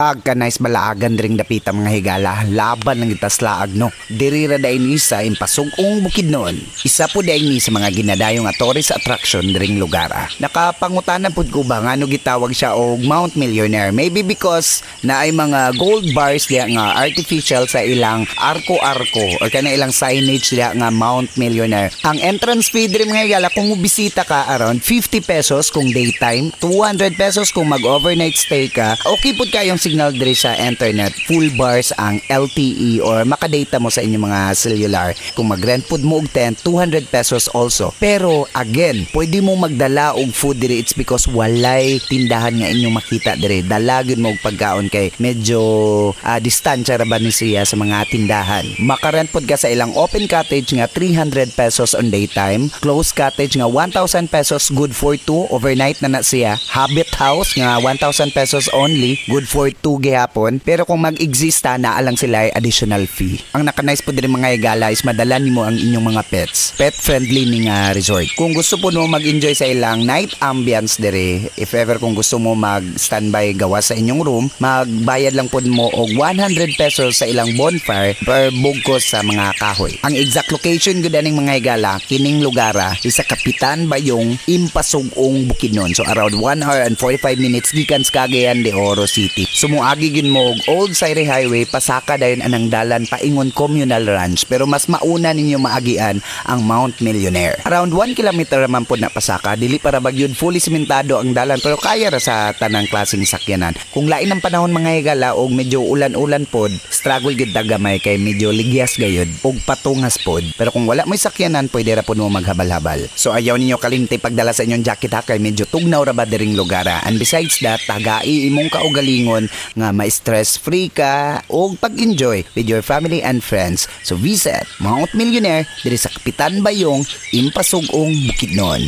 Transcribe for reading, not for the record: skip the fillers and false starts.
Agka nice balaagan ring dapita mga higala, laban ng itas laag no. Dirira da ini sa impasugong bukid noon. Isa po da ini sa mga ginadayong tourist attraction ring lugar. Nakapangutanan pud ko ba nga no gitawag siya og Mount Millionaire. Maybe because na ay mga gold bars diya nga artificial sa ilang arko-arko or kana ilang signage diya nga Mount Millionaire. Ang entrance fee diri mga higala kung mobisita ka around 50 pesos kung daytime, 200 pesos kung mag-overnight stay ka. Okay pud kayong signal diri sa internet, full bars ang LTE or makadata mo sa inyong mga cellular. Kung mag-rent food mo og tent, 200 pesos also. Pero again, pwede mo magdala og food diri, it's because walay tindahan nga inyong makita diri. Dalagin mo og pagkaon kay medyo distansya ra ba ni siya sa mga tindahan. Makarent pod ka sa ilang open cottage nga 300 pesos on daytime, closed cottage nga 1,000 pesos good for 2 overnight na siya, habit house nga 1,000 pesos only good for 2 gihapon. Pero kung mag-exista na alang sila ay additional fee. Ang naka-nice po din mga higala is madala nimo ang inyong mga pets. Pet friendly ning resort. Kung gusto po mo mag-enjoy sa ilang night ambience dire, if ever kung gusto mo mag-standby gawa sa inyong room, magbayad lang po mo og 100 pesos sa ilang bonfire per bugkos sa mga kahoy. Ang exact location gud aning mga higala kining lugara is sa Kapitan Bayong, Impasugong, Bukidnon. So around 1 hour and 45 minutes gikan sa Cagayan de Oro City. Sumuagi gid mo og Old Sayre Highway pasaka dayon anang dalan paingon Communal Ranch, pero mas mauna ninyo maagian ang Mount Millionaire. Around 1 kilometer man po na pasaka, dili para bagyod fully simentado ang dalan pero kaya ra sa tanang klaseng sakyanan. Kung lain ang panahon mga higala og medyo ulan-ulan pod, struggle gid dagamay kay medyo ligyas gayud og patungas pod. Pero kung wala mo'y sakyanan, pwede ra pod mo maghabal-habal. So ayaw ninyo kalimti pagdala sa inyong jacket ha kay medyo tugnaw ra ba diring lugara. And besides that, tagai imong kaugalingon nga ma-stress free ka og pag-enjoy with your family and friends. So visit Mount Millionaire diri sa Kapitan Bayong, Impasugong, Bukidnon.